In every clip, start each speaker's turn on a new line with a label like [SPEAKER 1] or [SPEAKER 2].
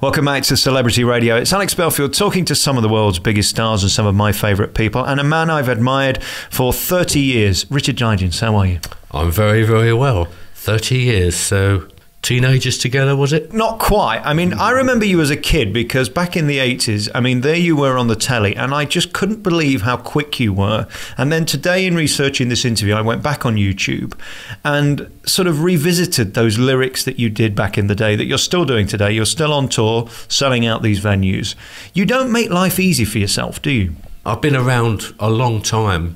[SPEAKER 1] Welcome back to Celebrity Radio. It's Alex Belfield talking to some of the world's biggest stars and some of my favourite people, and a man I've admired for 30 years. Richard Digance, how are you?
[SPEAKER 2] I'm very, very well. 30 years, so teenagers together, was it?
[SPEAKER 1] Not quite. I mean, I remember you as a kid because back in the 80s, I mean, there you were on the telly, and I just couldn't believe how quick you were. And then today, in researching this interview, I went back on YouTube and sort of revisited those lyrics that you did back in the day that you're still doing today. You're still on tour, selling out these venues. You don't make life easy for yourself, do you?
[SPEAKER 2] I've been around a long time,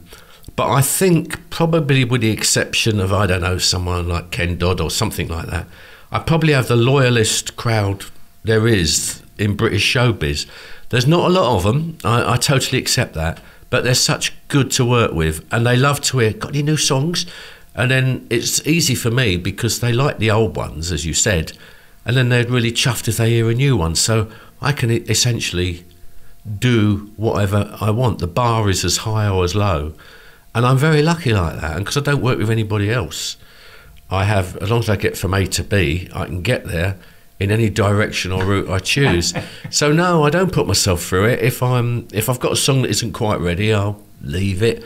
[SPEAKER 2] but I think probably with the exception of, I don't know, someone like Ken Dodd or something like that, I probably have the loyalist crowd there is in British showbiz. There's not a lot of them, I totally accept that, but they're such good to work with, and they love to hear, got any new songs? And then it's easy for me because they like the old ones, as you said, and then they're really chuffed if they hear a new one. So I can essentially do whatever I want. The bar is as high or as low, and I'm very lucky like that, and because I don't work with anybody else, I have, as long as I get from A to B, I can get there in any direction or route I choose. So no, I don't put myself through it. If I've got a song that isn't quite ready, I'll leave it.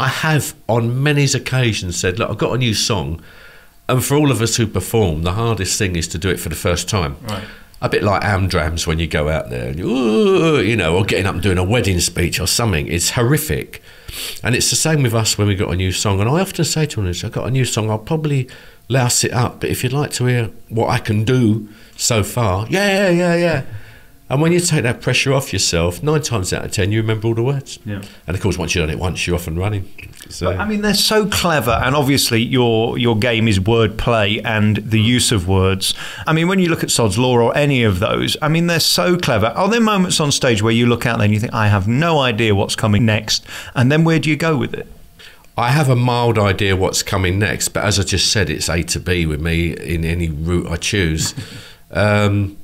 [SPEAKER 2] I have on many occasions said, look, I've got a new song, and for all of us who perform, the hardest thing is to do it for the first time. Right. A bit like Amdrams when you go out there, and you know, or getting up and doing a wedding speech or something. It's horrific. And it's the same with us when we got a new song. And I often say to them, I've got a new song, I'll probably louse it up, but if you'd like to hear what I can do so far, yeah. And when you take that pressure off yourself, 9 times out of 10, you remember all the words. Yeah. And of course, once you've done it once, you're off and running. So,
[SPEAKER 1] I mean, they're so clever, and obviously your game is wordplay and the use of words. I mean, when you look at Sod's Law or any of those, I mean, they're so clever. Are there moments on stage where you look out there and you think, I have no idea what's coming next, and then where do you go with it?
[SPEAKER 2] I have a mild idea what's coming next, but as I just said, it's A to B with me in any route I choose. I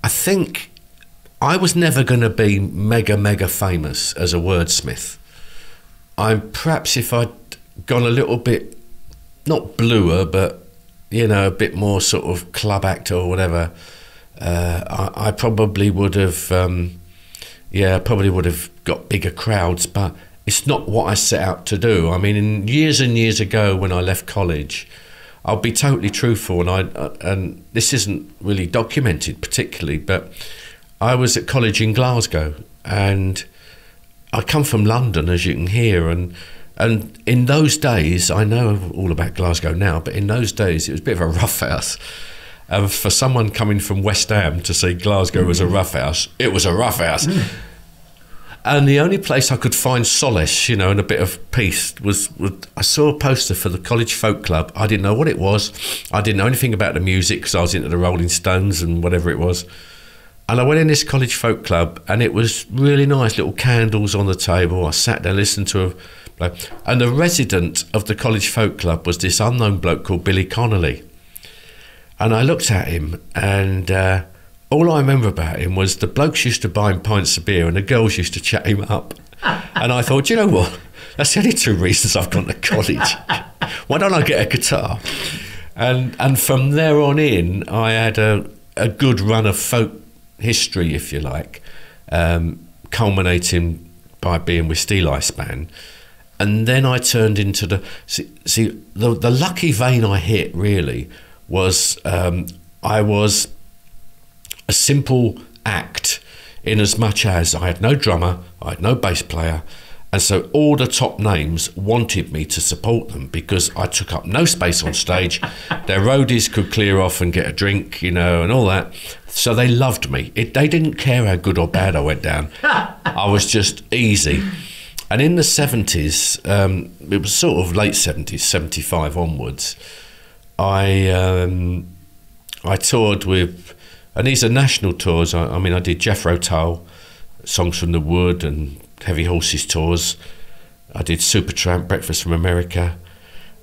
[SPEAKER 2] think I was never going to be mega famous as a wordsmith. Perhaps if I'd gone a little bit, not bluer, but, you know, a bit more sort of club actor or whatever, I probably would have, probably would have got bigger crowds, but it's not what I set out to do. I mean, years and years ago when I left college, I'll be totally truthful, and this isn't really documented particularly, but I was at college in Glasgow, and I come from London, as you can hear, and in those days, I know all about Glasgow now, but in those days it was a bit of a rough house. And for someone coming from West Ham to say Glasgow was a rough house, it was a rough house. And the only place I could find solace, you know, and a bit of peace was I saw a poster for the College Folk Club. I didn't know what it was. I didn't know anything about the music because I was into the Rolling Stones and whatever it was. And I went in this College Folk Club, and it was really nice, little candles on the table. I sat there, listened to and the resident of the College Folk Club was this unknown bloke called Billy Connolly. And I looked at him, and all I remember about him was the blokes used to buy him pints of beer and the girls used to chat him up. And I thought, you know what? That's the only 2 reasons I've gone to college. Why don't I get a guitar? And from there on in, I had a good run of folk history, if you like, culminating by being with Steel Ice Band. And then I turned into the lucky vein I hit really was I was a simple act in as much as I had no drummer, I had no bass player, and so all the top names wanted me to support them because I took up no space on stage. Their roadies could clear off and get a drink, you know, and all that. So they loved me. They didn't care how good or bad I went down. I was just easy. And in the 70s, it was sort of late 70s, 75 onwards, I toured with, and these are national tours. I mean, I did Jethro Tull, Songs from the Wood and Heavy Horses tours. I did Supertramp, Breakfast from America,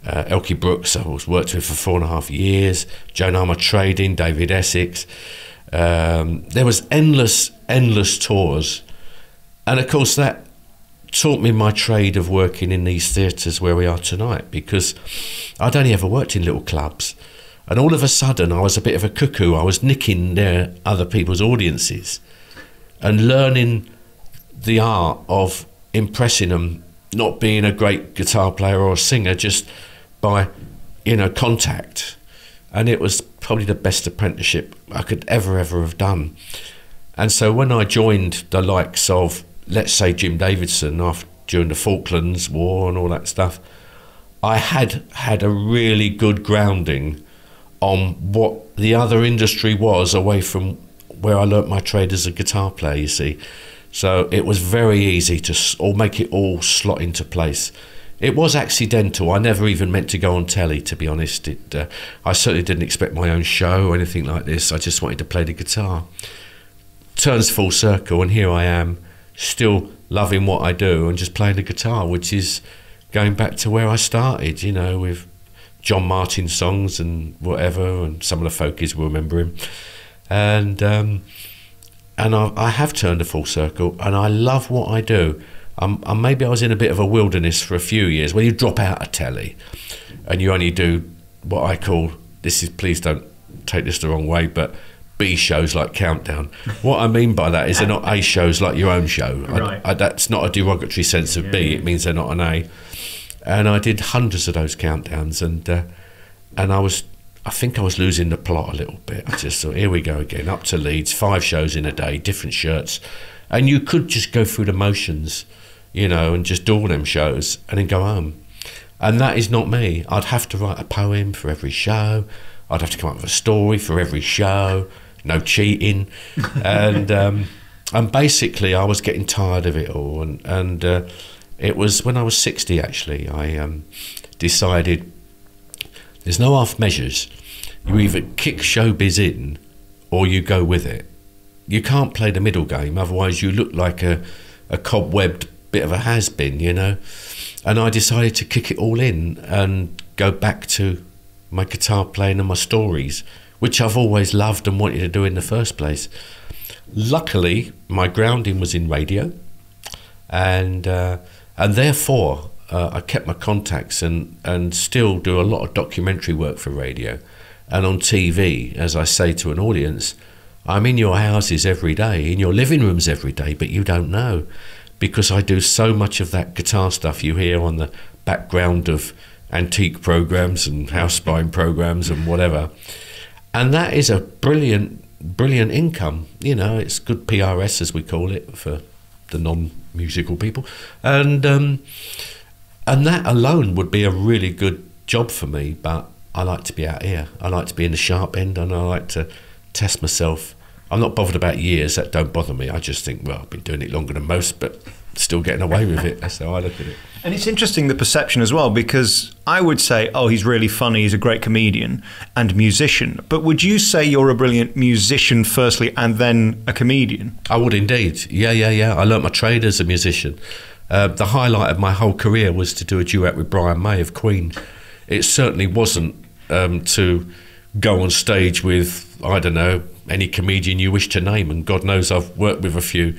[SPEAKER 2] Elkie Brooks, I was worked with for 4.5 years, Joan Armour-Trading, David Essex. There was endless tours. And of course that taught me my trade of working in these theatres where we are tonight, because I'd only ever worked in little clubs. And all of a sudden, I was a bit of a cuckoo. I was nicking their other people's audiences and learning the art of impressing them, not being a great guitar player or a singer, just by, you know, contact. And it was probably the best apprenticeship I could ever have done. And so when I joined the likes of, let's say, Jim Davidson during the Falklands War and all that stuff, I had a really good grounding on what the other industry was away from where I learnt my trade as a guitar player, you see. So it was very easy to all make it all slot into place. It was accidental. I never even meant to go on telly, to be honest. I certainly didn't expect my own show or anything like this. I just wanted to play the guitar. Turns full circle, and here I am, still loving what I do and just playing the guitar, which is going back to where I started, you know, with John Martin songs and whatever, and some of the folkies will remember him. And I have turned a full circle, and I love what I do. Maybe I was in a bit of a wilderness for a few years where you drop out of telly and you only do what I call, please don't take this the wrong way, but B shows like Countdown. What I mean by that is they're not A shows like your own show.
[SPEAKER 1] Right.
[SPEAKER 2] That's not a derogatory sense of B. It means they're not an A. And I did hundreds of those countdowns, and I think I was losing the plot a little bit. I just thought, here we go again, up to Leeds, 5 shows in a day, different shirts, and you could just go through the motions, you know, and just do all them shows and then go home. And that is not me. I'd have to write a poem for every show. I'd have to come up with a story for every show. No cheating, and basically I was getting tired of it all, and it was when I was 60 actually. I decided there's no half measures. You either kick showbiz in, or you go with it. You can't play the middle game, otherwise you look like a cobwebbed bit of a has-been, you know. And I decided to kick it all in and go back to my guitar playing and my stories, which I've always loved and wanted to do in the first place. Luckily, my grounding was in radio, and therefore I kept my contacts and still do a lot of documentary work for radio. And on TV, as I say to an audience, I'm in your houses every day, in your living rooms every day, but you don't know, because I do so much of that guitar stuff you hear on the background of antique programs and house buying programs and whatever. And that is a brilliant income. You know, it's good PRS, as we call it, for the non-musical people. And that alone would be a really good job for me, but I like to be out here. I like to be in the sharp end, and I like to test myself. I'm not bothered about years. That don't bother me. I just think, well, I've been doing it longer than most, but still getting away with it. That's how I look at it.
[SPEAKER 1] And it's interesting, the perception as well, because I would say, oh, he's really funny, he's a great comedian and musician. But would you say you're a brilliant musician firstly and then a comedian?
[SPEAKER 2] I would indeed. Yeah. I learnt my trade as a musician. The highlight of my whole career was to do a duet with Brian May of Queen. It certainly wasn't to go on stage with, I don't know, any comedian you wish to name, and God knows I've worked with a few.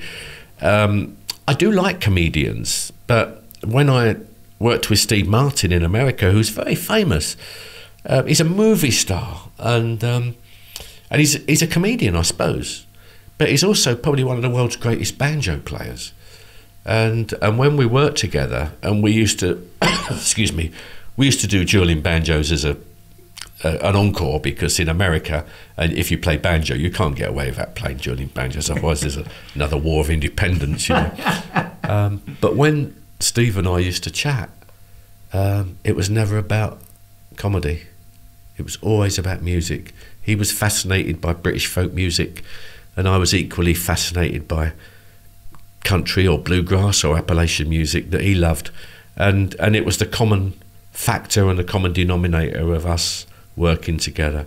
[SPEAKER 2] I do like comedians, but when I worked with Steve Martin in America, who's very famous, he's a movie star, and he's a comedian, I suppose, but he's also probably one of the world's greatest banjo players. And when we worked together, and we used to, excuse me, we used to do dueling banjos as an encore, because in America, and if you play banjo, you can't get away without playing dueling banjos, otherwise there's another war of independence, you know. But when Steve and I used to chat, it was never about comedy. It was always about music. He was fascinated by British folk music, and I was equally fascinated by country or bluegrass or Appalachian music that he loved. And it was the common factor and the common denominator of us working together.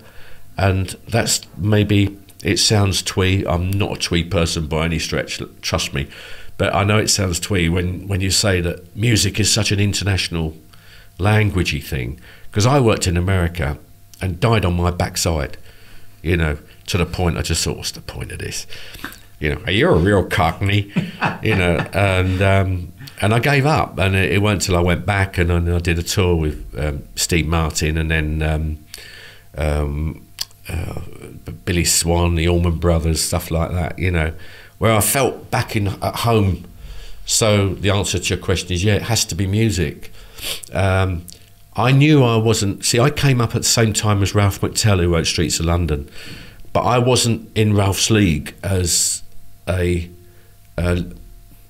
[SPEAKER 2] And that's, maybe it sounds twee. I'm not a twee person by any stretch, trust me, but I know it sounds twee when you say that music is such an international languagey thing, because I worked in America and died on my backside, you know, to the point I just thought, what's the point of this? You know, you're a real cockney, you know, and I gave up, and it wasn't until I went back and I did a tour with Steve Martin, and then Billy Swan, the Allman Brothers, stuff like that, you know, where I felt back at home. So the answer to your question is, yeah, it has to be music. I knew I wasn't... See, I came up at the same time as Ralph McTell, who wrote Streets of London, but I wasn't in Ralph's league as a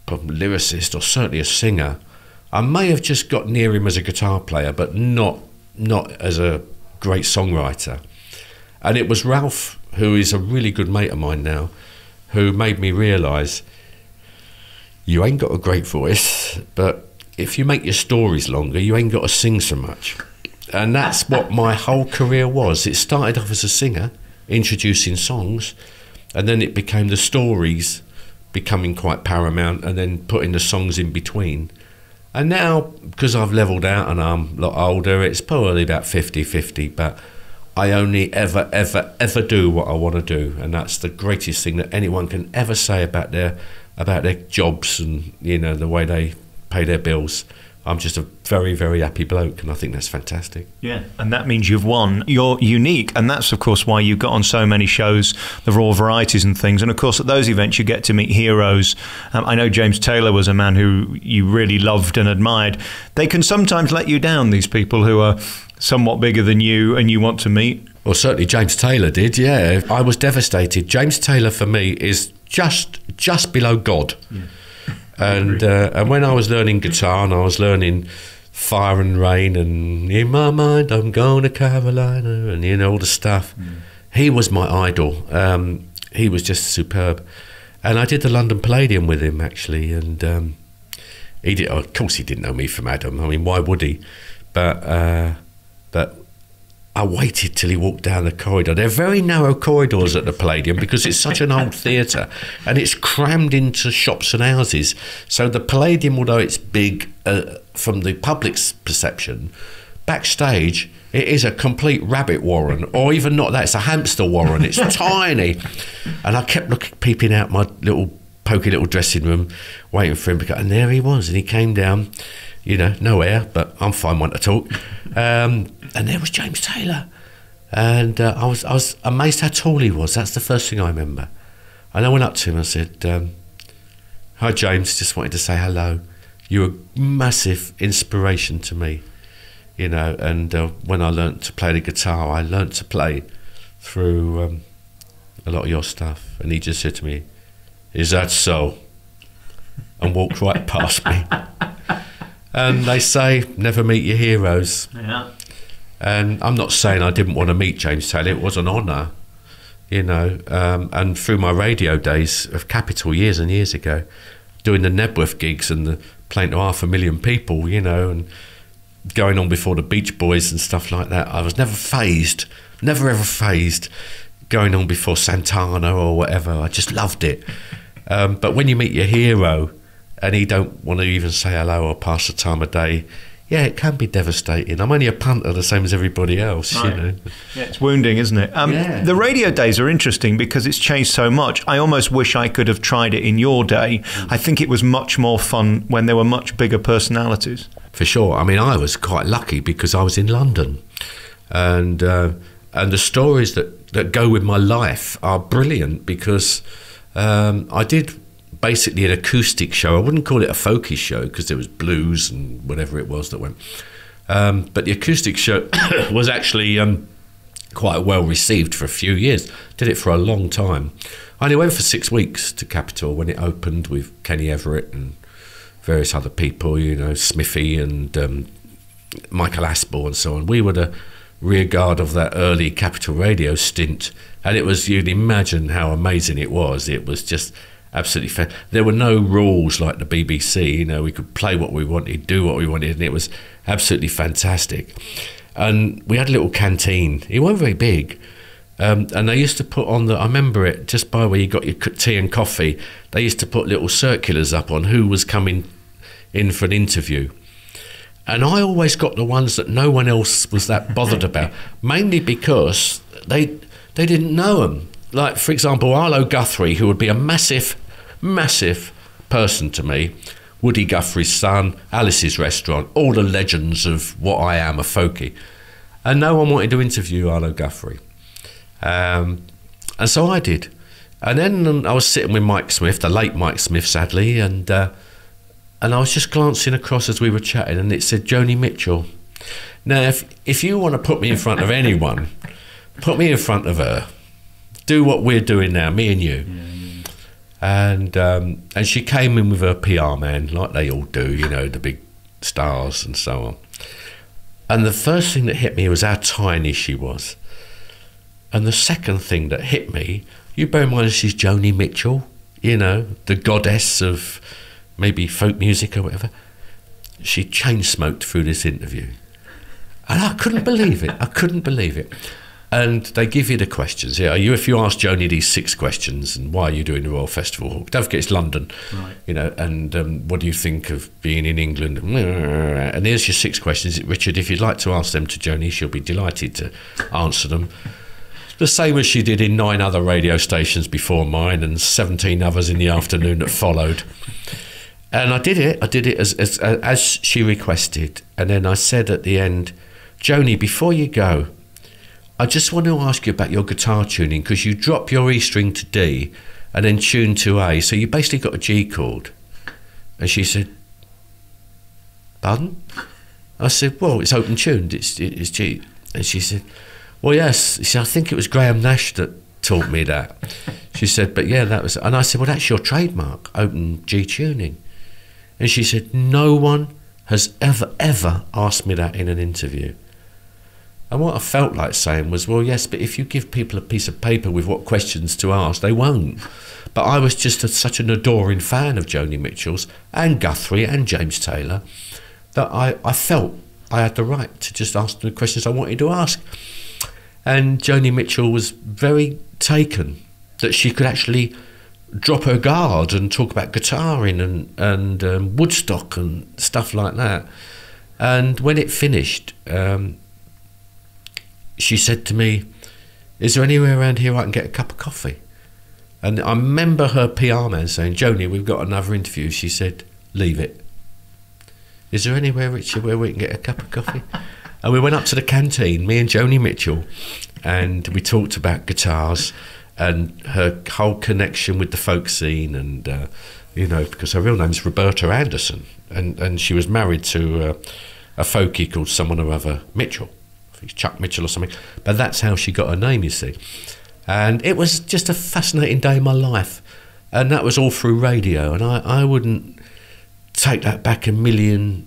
[SPEAKER 2] lyricist, or certainly a singer. I may have just got near him as a guitar player, but not as a great songwriter. And it was Ralph, who is a really good mate of mine now, who made me realise, you ain't got a great voice, but if you make your stories longer, you ain't got to sing so much. And that's what my whole career was. It started off as a singer, introducing songs, and then it became the stories becoming quite paramount, and then putting the songs in between. And now, because I've levelled out and I'm a lot older, it's probably about 50-50, but I only ever do what I want to do, and that's the greatest thing that anyone can ever say about their jobs and, you know, the way they pay their bills. I'm just a very, very happy bloke, and I think that's fantastic. Yeah,
[SPEAKER 1] and that means you've won. You're unique, and that's, of course, why you got on so many shows, the Raw Varieties and things. And, of course, at those events, you get to meet heroes. I know James Taylor was a man who you really loved and admired. They can sometimes let you down, these people who are somewhat bigger than you and you want to meet.
[SPEAKER 2] Well, certainly James Taylor did, yeah. I was devastated. James Taylor, for me, is just below God. Yeah. And when I was learning guitar, and I was learning Fire and Rain and In My Mind I'm Going to Carolina, and, you know, all the stuff, he was my idol. He was just superb. And I did the London Palladium with him, actually, and he did. Of course, he didn't know me from Adam. I mean, why would he? But I waited till he walked down the corridor. They're very narrow corridors at the Palladium because it's such an old theatre, and it's crammed into shops and houses. So the Palladium, although it's big from the public's perception, backstage it is a complete rabbit warren, or even not that, it's a hamster warren. It's tiny. And I kept peeping out my little pokey little dressing room, waiting for him, and there he was, and he came down, you know, no air, but I'm fine one to talk. And there was James Taylor, and I was amazed how tall he was. That's the first thing I remember. And I went up to him and I said, "Hi James, just wanted to say hello. You're a massive inspiration to me, you know." And when I learnt to play the guitar, I learnt to play through a lot of your stuff. And he just said to me, "Is that so?" And walked right past me. And they say, never meet your heroes. Yeah. And I'm not saying I didn't want to meet James Taylor. It was an honour, you know. And through my radio days of Capital years and years ago, doing the Nebworth gigs and playing to 500,000 people, you know, and going on before the Beach Boys and stuff like that, I was never fazed, never ever fazed, going on before Santana or whatever. I just loved it. But when you meet your hero and he don't want to even say hello or pass the time of day, yeah, it can be devastating. I'm only a punter, the same as everybody else, right. You know.
[SPEAKER 1] Yeah, it's wounding, isn't it? Yeah. The radio days are interesting because it's changed so much. I almost wish I could have tried it in your day. I think it was much more fun when there were much bigger personalities.
[SPEAKER 2] For sure. I mean, I was quite lucky because I was in London, and the stories that go with my life are brilliant because I did basically an acoustic show. I wouldn't call it a folky show because there was blues and whatever it was that went. But the acoustic show was actually quite well received for a few years. Did it for a long time. I only went for 6 weeks to Capitol when it opened with Kenny Everett and various other people, you know, Smithy and Michael Aspel and so on. We were the rear guard of that early Capitol Radio stint, and it was, you'd imagine how amazing it was. It was just absolutely fair. There were no rules like the BBC, you know, we could play what we wanted, do what we wanted, and it was absolutely fantastic. And we had a little canteen. It wasn't very big. And they used to put on I remember it, just by where you got your tea and coffee, they used to put little circulars up on who was coming in for an interview. And I always got the ones that no one else was that bothered about, mainly because they didn't know them. Like, for example, Arlo Guthrie, who would be a massive, massive person to me, Woody Guthrie's son, Alice's Restaurant, all the legends of what I am, a folkie. And no one wanted to interview Arlo Guthrie. And so I did. And then I was sitting with Mike Smith, the late Mike Smith, sadly, and I was just glancing across as we were chatting, and it said Joni Mitchell. Now, if you want to put me in front of anyone, put me in front of her. Do what we're doing now, me and you. And she came in with her PR man, like they all do, you know, the big stars and so on. And the first thing that hit me was how tiny she was. And the second thing that hit me, you bear in mind she's Joni Mitchell, you know, the goddess of maybe folk music or whatever. She chain smoked through this interview. And I couldn't believe it. I couldn't believe it. And they give you the questions. Yeah, if you ask Joni these 6 questions, and why are you doing the Royal Festival Hall? Don't forget it's London, right. You know. And what do you think of being in England? And here's your 6 questions, Richard. If you'd like to ask them to Joni, she'll be delighted to answer them. The same as she did in 9 other radio stations before mine, and 17 others in the afternoon that followed. And I did it. I did it as she requested. And then I said at the end, Joni, before you go, I just want to ask you about your guitar tuning, because you drop your E string to D and then tune to A, so you basically got a G chord. And she said, pardon? I said, well, it's open tuned, it's G. And she said, well, yes. She said, I think it was Graham Nash that taught me that. She said, but yeah, that was... And I said, well, that's your trademark, open G tuning. And she said, no one has ever asked me that in an interview. And what I felt like saying was, well, yes, but if you give people a piece of paper with what questions to ask, they won't. But I was just such an adoring fan of Joni Mitchell's and Guthrie and James Taylor that I felt I had the right to just ask the questions I wanted to ask. And Joni Mitchell was very taken that she could actually drop her guard and talk about guitaring and Woodstock and stuff like that. And when it finished... she said to me, is there anywhere around here I can get a cup of coffee? And I remember her PR man saying, Joni, we've got another interview. She said, leave it. Is there anywhere, Richard, where we can get a cup of coffee? And we went up to the canteen, me and Joni Mitchell, and we talked about guitars and her whole connection with the folk scene, and, you know, because her real name's Roberta Anderson, and she was married to a folkie called someone or other Mitchell. Chuck Mitchell or something, but that's how she got her name, you see. And it was just a fascinating day in my life, and that was all through radio, and I wouldn't take that back a million.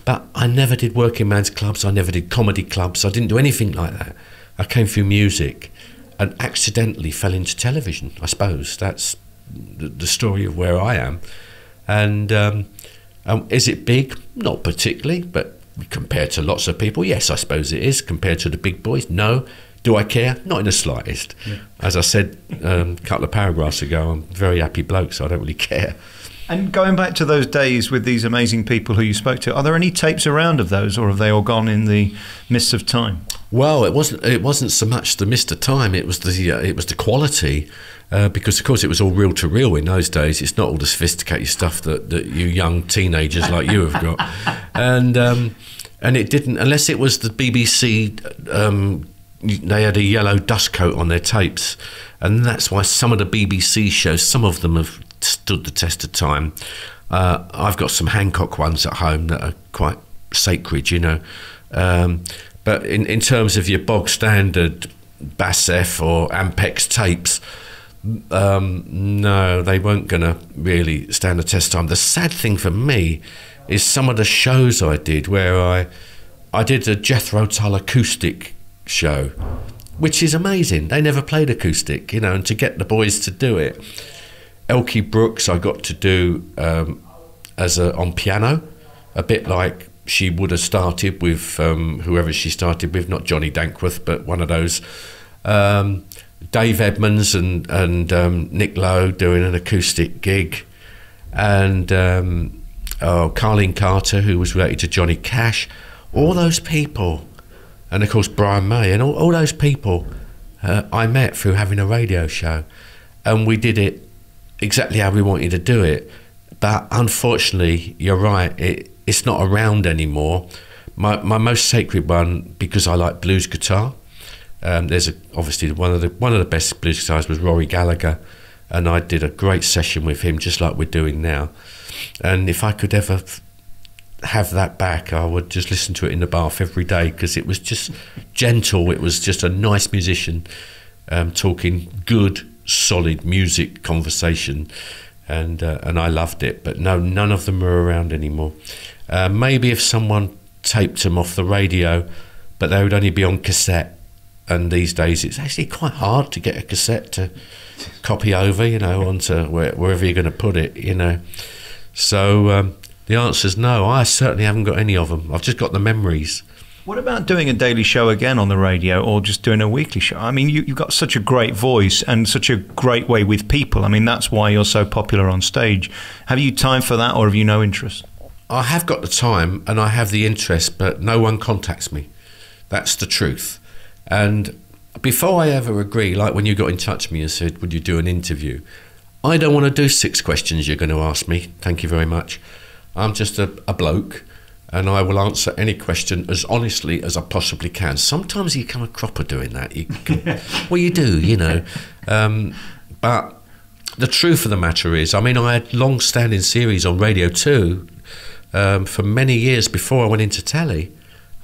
[SPEAKER 2] But I never did working man's clubs, I never did comedy clubs, I didn't do anything like that. I came through music and accidentally fell into television, I suppose. That's the story of where I am. And is it big? Not particularly, but compared to lots of people, yes, I suppose it is. Compared to the big boys, no. Do I care? Not in the slightest. Yeah. As I said a couple of paragraphs ago, I'm a very happy bloke, so I don't really care.
[SPEAKER 1] And going back to those days with these amazing people who you spoke to, are there any tapes around of those, or have they all gone in the mists of time?
[SPEAKER 2] Well, it wasn't so much the mist of time. It was the quality, because of course it was all reel to reel in those days. It's not all the sophisticated stuff that you young teenagers like you have got, and it didn't, unless it was the BBC. They had a yellow dust coat on their tapes, and that's why some of the BBC shows, some of them have stood the test of time. I've got some Hancock ones at home that are quite sacred, you know. But in terms of your bog standard Bass F or Ampex tapes, no, they weren't going to really stand the test of time. The sad thing for me is some of the shows I did, where I did a Jethro Tull acoustic show, which is amazing. They never played acoustic, you know, and to get the boys to do it. Elkie Brooks I got to do on piano, a bit like she would have started with whoever she started with, not Johnny Dankworth, but one of those. Dave Edmonds and Nick Lowe doing an acoustic gig, and Carleen Carter, who was related to Johnny Cash. All those people, and of course Brian May, and all those people I met through having a radio show, and we did it exactly how we wanted to do it. But unfortunately, you're right, it's not around anymore. my most sacred one, because I like blues guitar. Obviously one of the best blues guitarists was Rory Gallagher, and I did a great session with him, just like we're doing now. And if I could ever have that back, I would just listen to it in the bath every day, because it was just gentle. It was just a nice musician talking good, solid music conversation, and I loved it. But no, none of them are around anymore. Maybe if someone taped them off the radio, but they would only be on cassette. And these days, it's actually quite hard to get a cassette to copy over, you know, onto wherever you're going to put it, you know. So the answer is no. I certainly haven't got any of them. I've just got the memories.
[SPEAKER 1] What about doing a daily show again on the radio, or just doing a weekly show? I mean, you've got such a great voice and such a great way with people. I mean, that's why you're so popular on stage. Have you time for that, or have you no interest?
[SPEAKER 2] I have got the time and I have the interest, but no one contacts me. That's the truth. And before I ever agree, like when you got in touch with me and said, would you do an interview? I don't want to do 6 questions you're going to ask me. Thank you very much. I'm just a bloke, and I will answer any question as honestly as I possibly can. Sometimes you come a cropper doing that. Well, you do, you know. But the truth of the matter is, I mean, I had long-standing series on Radio 2 for many years before I went into telly.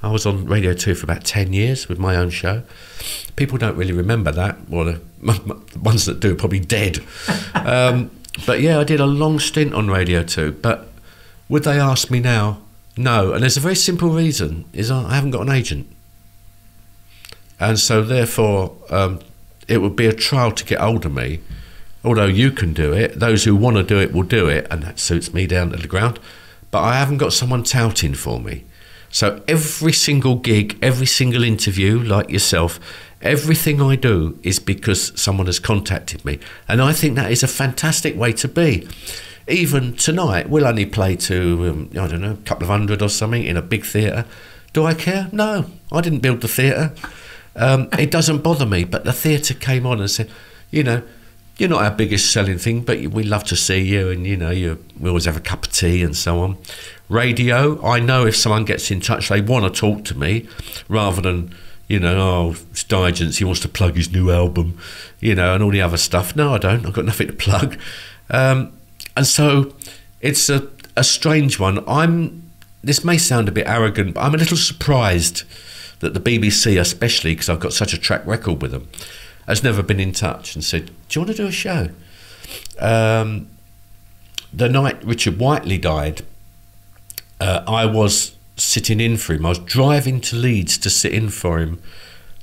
[SPEAKER 2] I was on Radio 2 for about 10 years with my own show. People don't really remember that. Well, the ones that do are probably dead. But yeah, I did a long stint on Radio 2. But would they ask me now? No. And there's a very simple reason, is I haven't got an agent. And so therefore, it would be a trial to get hold of me. Although you can do it, those who want to do it will do it, and that suits me down to the ground. But I haven't got someone touting for me. So every single gig, every single interview, like yourself, everything I do is because someone has contacted me. And I think that is a fantastic way to be. Even tonight, we'll only play to, I don't know, a couple of hundred or something in a big theatre. Do I care? No, I didn't build the theatre. It doesn't bother me. But the theatre came on and said, you know, you're not our biggest selling thing, but we love to see you, and, you know, we always have a cup of tea and so on. Radio, I know if someone gets in touch, they want to talk to me, rather than, you know, oh, it's Digance, he wants to plug his new album, you know, and all the other stuff. No, I don't. I've got nothing to plug. And so it's a strange one. This may sound a bit arrogant, but I'm a little surprised that the BBC, especially because I've got such a track record with them, has never been in touch and said, do you want to do a show? The night Richard Whiteley died, I was sitting in for him. I was driving to Leeds to sit in for him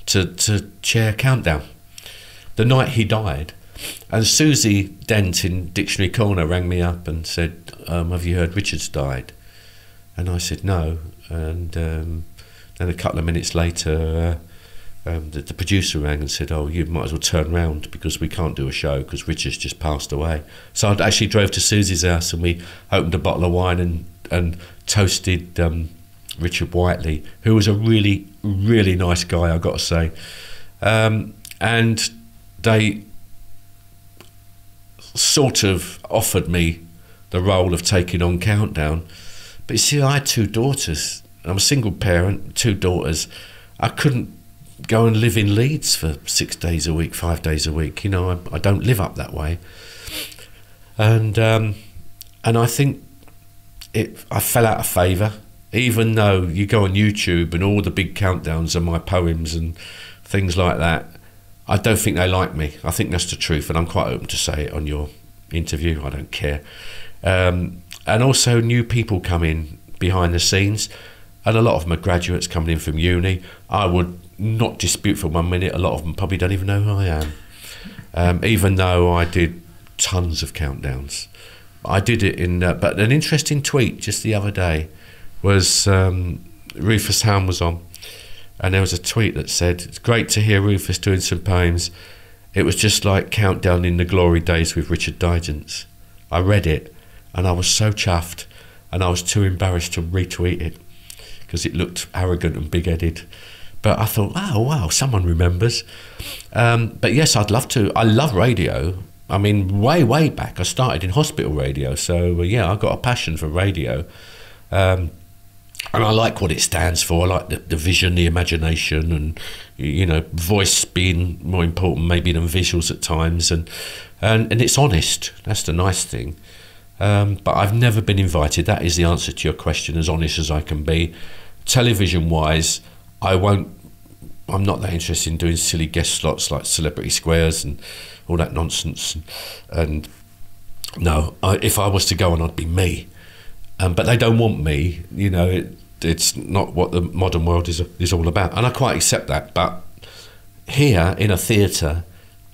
[SPEAKER 2] to chair Countdown. The night he died. And Susie Dent in Dictionary Corner rang me up and said, have you heard Richard's died? And I said, no. And then a couple of minutes later, the producer rang and said, oh, you might as well turn round because we can't do a show because Richard's just passed away. So I actually drove to Susie's house and we opened a bottle of wine and toasted Richard Whiteley, who was a really, really nice guy, I've got to say. And they sort of offered me the role of taking on Countdown. But you see, I had 2 daughters. I'm a single parent, 2 daughters. I couldn't go and live in Leeds for 6 days a week, 5 days a week. You know, I don't live up that way. And I think I fell out of favour, even though you go on YouTube and all the big countdowns are my poems and things like that. I don't think they like me. I think that's the truth, and I'm quite open to say it on your interview. I don't care. And also new people come in behind the scenes, and a lot of them are graduates coming in from uni. I would not dispute for 1 minute, a lot of them probably don't even know who I am, even though I did tons of countdowns. I did it in, but an interesting tweet just the other day was Rufus Hound was on, and there was a tweet that said, it's great to hear Rufus doing some poems. It was just like Countdown in the glory days with Richard Digance. I read it and I was so chuffed, and I was too embarrassed to retweet it because it looked arrogant and big-headed. But I thought, oh, wow, someone remembers. But yes, I'd love to. I love radio. I mean, way back, I started in hospital radio. So, yeah, I got a passion for radio. And I like what it stands for. I like the vision, the imagination, and, you know, voice being more important maybe than visuals at times. And it's honest. That's the nice thing. But I've never been invited. That is the answer to your question, as honest as I can be. Television-wise, I'm not that interested in doing silly guest slots like Celebrity Squares and all that nonsense. And no, if I was to go on, I'd be me. But they don't want me, you know. It's not what the modern world is all about, and I quite accept that. But here in a theatre,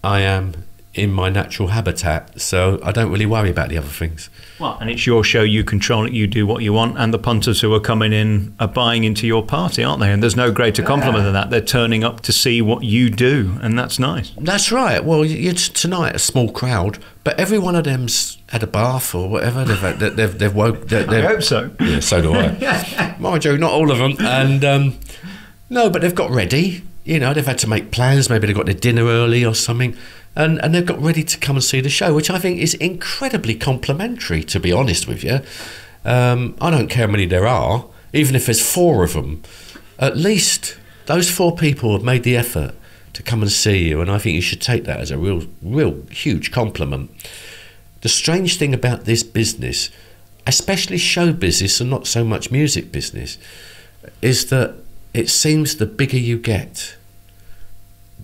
[SPEAKER 2] I am in my natural habitat, so I don't really worry about the other things.
[SPEAKER 1] Well, and it's your show, you control it, you do what you want, and the punters who are coming in are buying into your party, aren't they? And there's no greater compliment than that. They're turning up to see what you do, and that's nice.
[SPEAKER 2] That's right. Well, tonight a small crowd, but every one of them's had a bath or whatever. They've woke.
[SPEAKER 1] I hope so.
[SPEAKER 2] Yeah, so do I. Mind you, not all of them. And no, but they've got ready. You know, they've had to make plans. Maybe they got their dinner early or something. And they've got ready to come and see the show, which I think is incredibly complimentary, to be honest with you. I don't care how many there are, even if there's 4 of them. At least those 4 people have made the effort to come and see you, and I think you should take that as a real huge compliment. The strange thing about this business, especially show business and not so much music business, is that it seems the bigger you get,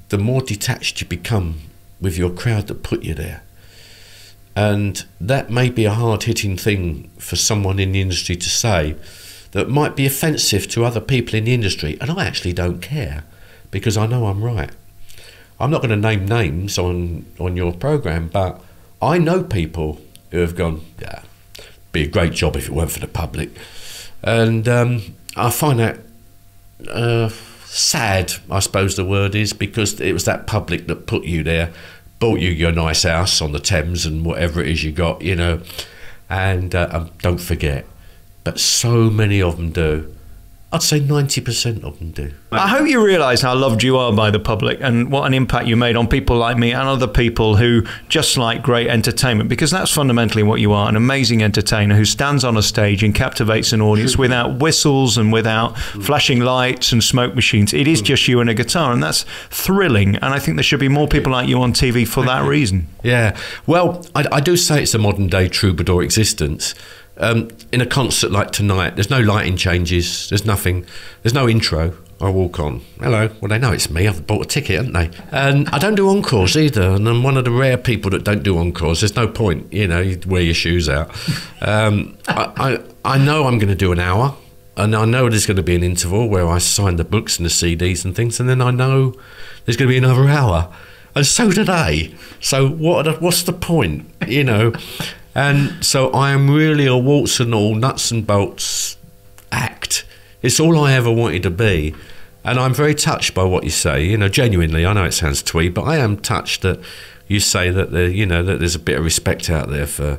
[SPEAKER 2] the more detached you become with your crowd that put you there. And that may be a hard-hitting thing for someone in the industry to say, that might be offensive to other people in the industry, and I actually don't care, because I know I'm right. I'm not going to name names on your programme, but I know people who have gone, yeah, it'd be a great job if it weren't for the public. And I find that sad, I suppose the word is, because it was that public that put you there, bought you your nice house on the Thames and whatever it is you got, you know. And don't forget, but so many of them do. I'd say 90% of them do.
[SPEAKER 1] I hope you realise how loved you are by the public and what an impact you made on people like me and other people who just like great entertainment, because that's fundamentally what you are, an amazing entertainer who stands on a stage and captivates an audience without whistles and without flashing lights and smoke machines. It is just you and a guitar, and that's thrilling, and I think there should be more people like you on TV for that reason.
[SPEAKER 2] Yeah, well, I do say it's a modern day troubadour existence. In a concert like tonight, there's no lighting changes, there's nothing, there's no intro. I walk on, hello, well, they know it's me, I've bought a ticket, haven't they? And I don't do encores either, and I'm one of the rare people that don't do encores. There's no point, you know, you wear your shoes out. I know I'm going to do an hour, and I know there's going to be an interval where I sign the books and the CDs and things, and then I know there's going to be another hour, and so do they. So what's the point, you know? And so I am really a warts and all, nuts and bolts act. It's all I ever wanted to be. And I'm very touched by what you say, you know, genuinely. I know it sounds twee, but I am touched that you say that you know, that there's a bit of respect out there for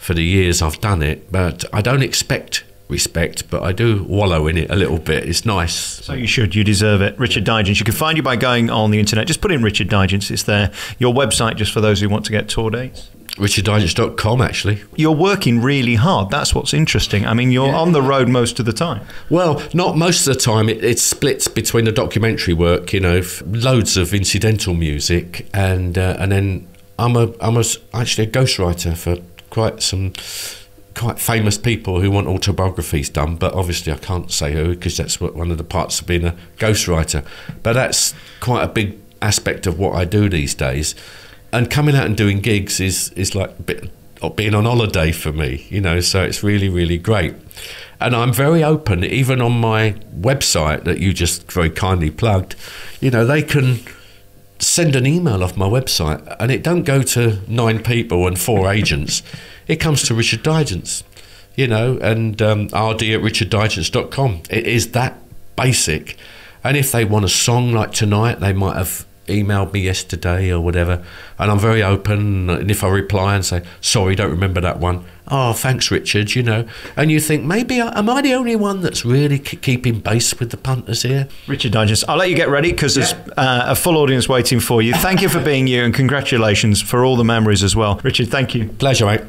[SPEAKER 2] the years I've done it. But I don't expect respect, but I do wallow in it a little bit. It's nice.
[SPEAKER 1] So you should. You deserve it. Richard Digance. You can find you by going on the internet. Just put in Richard Digance. It's there. Your website, just for those who want to get tour dates.
[SPEAKER 2] richarddigance.com, actually.
[SPEAKER 1] You're working really hard. That's what's interesting. I mean, you're on the road most of the time.
[SPEAKER 2] Well, not most of the time. It splits between the documentary work, you know, loads of incidental music, and then I'm actually a ghostwriter for quite famous people who want autobiographies done, but obviously I can't say who, because that's one of the parts of being a ghostwriter. But that's quite a big aspect of what I do these days. And coming out and doing gigs is like a bit of being on holiday for me, you know, so it's really, really great. And I'm very open, even on my website that you just very kindly plugged, you know, they can send an email off my website and it don't go to 9 people and 4 agents. It comes to Richard Digance, you know, and rd@richarddigance.com. It is that basic. And if they want a song like tonight, they might have emailed me yesterday or whatever, and I'm very open. And if I reply and say, sorry, don't remember that one, oh, thanks, Richard, you know, and you think, maybe am I the only one that's really keeping pace with the punters here? Richard
[SPEAKER 1] Digance, I'll let you get ready, because there's a full audience waiting for you. Thank you for being you, and congratulations for all the memories as well. Richard, thank you.
[SPEAKER 2] Pleasure, mate.